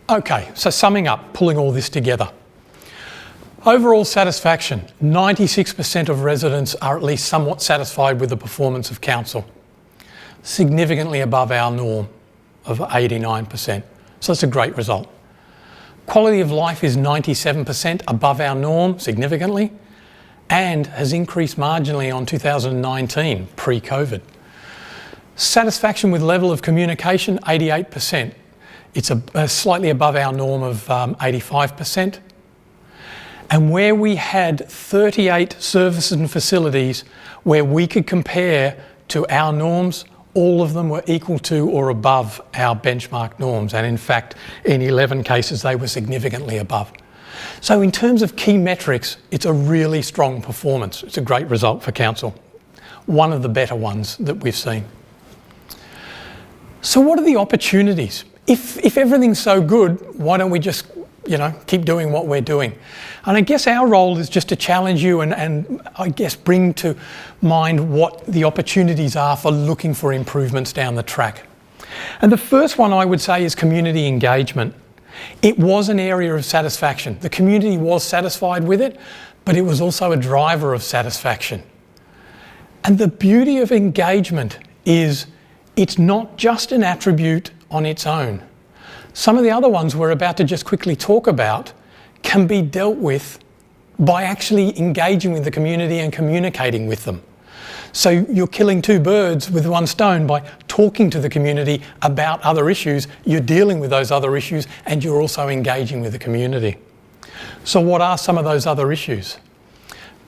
Okay, so summing up, pulling all this together. Overall satisfaction, 96% of residents are at least somewhat satisfied with the performance of council, significantly above our norm of 89%. So that's a great result. Quality of life is 97%, above our norm significantly, and has increased marginally on 2019, pre-COVID. Satisfaction with level of communication, 88%. It's slightly above our norm of 85%. And where we had 38 services and facilities where we could compare to our norms, all of them were equal to or above our benchmark norms. And in fact, in 11 cases, they were significantly above. So in terms of key metrics, it's a really strong performance. It's a great result for council. One of the better ones that we've seen. So what are the opportunities? If everything's so good, why don't we just, keep doing what we're doing? And I guess our role is just to challenge you and I guess bring to mind what the opportunities are for looking for improvements down the track. And the first one I would say is community engagement. It was an area of satisfaction. The community was satisfied with it, but it was also a driver of satisfaction. And the beauty of engagement is it's not just an attribute on its own. Some of the other ones we're about to just quickly talk about can be dealt with by actually engaging with the community and communicating with them. So you're killing two birds with one stone by talking to the community about other issues, you're dealing with those other issues, and you're also engaging with the community. So what are some of those other issues?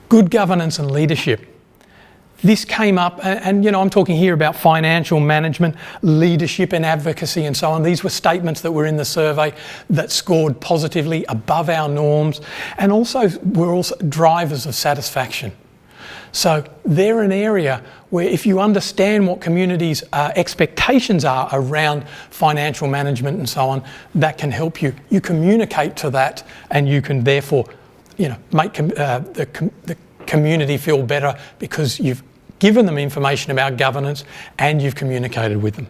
Good governance and leadership. This came up, and I'm talking here about financial management, leadership and advocacy and so on. These were statements that were in the survey that scored positively above our norms, and also were also drivers of satisfaction. So they're an area where if you understand what communities' expectations are around financial management and so on, that can help you. You communicate to that, and you can therefore, make the community feel better because you've given them information about governance and you've communicated with them.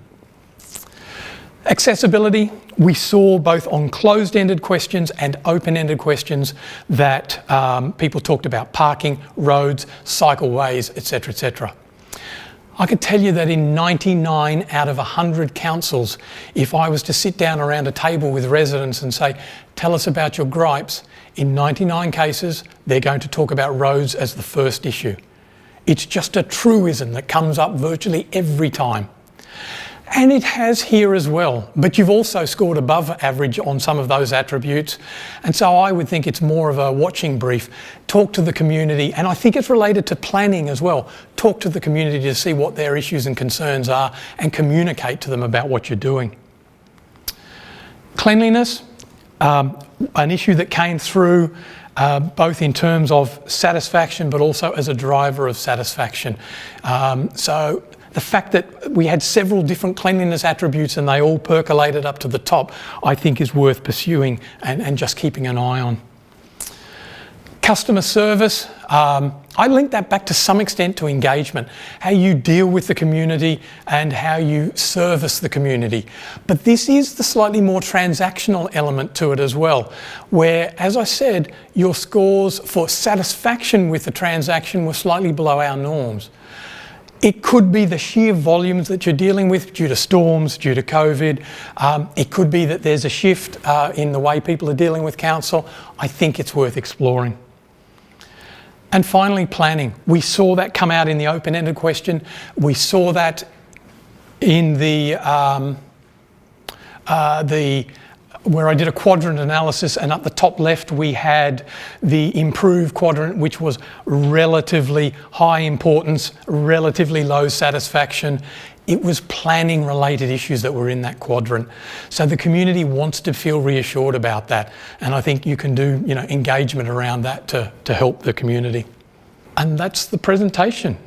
Accessibility, we saw both on closed-ended questions and open-ended questions that people talked about parking, roads, cycleways, etc., etc. I could tell you that in 99 out of 100 councils, if I was to sit down around a table with residents and say, tell us about your gripes, in 99 cases, they're going to talk about roads as the first issue. It's just a truism that comes up virtually every time. And it has here as well, but you've also scored above average on some of those attributes. And so I would think it's more of a watching brief. Talk to the community, and I think it's related to planning as well. Talk to the community to see what their issues and concerns are and communicate to them about what you're doing. Cleanliness, an issue that came through both in terms of satisfaction but also as a driver of satisfaction. So the fact that we had several different cleanliness attributes and they all percolated up to the top, I think is worth pursuing and just keeping an eye on. Customer service, I link that back to some extent to engagement, how you deal with the community and how you service the community. But this is the slightly more transactional element to it as well, where, as I said, your scores for satisfaction with the transaction were slightly below our norms. It could be the sheer volumes that you're dealing with due to storms, due to COVID. It could be that there's a shift in the way people are dealing with council. I think it's worth exploring. And finally, planning. We saw that come out in the open-ended question. We saw that in where I did a quadrant analysis, and up the top left we had the improved quadrant, which was relatively high importance, relatively low satisfaction. It was planning related issues that were in that quadrant. So the community wants to feel reassured about that. And I think you can do engagement around that to help the community. And that's the presentation.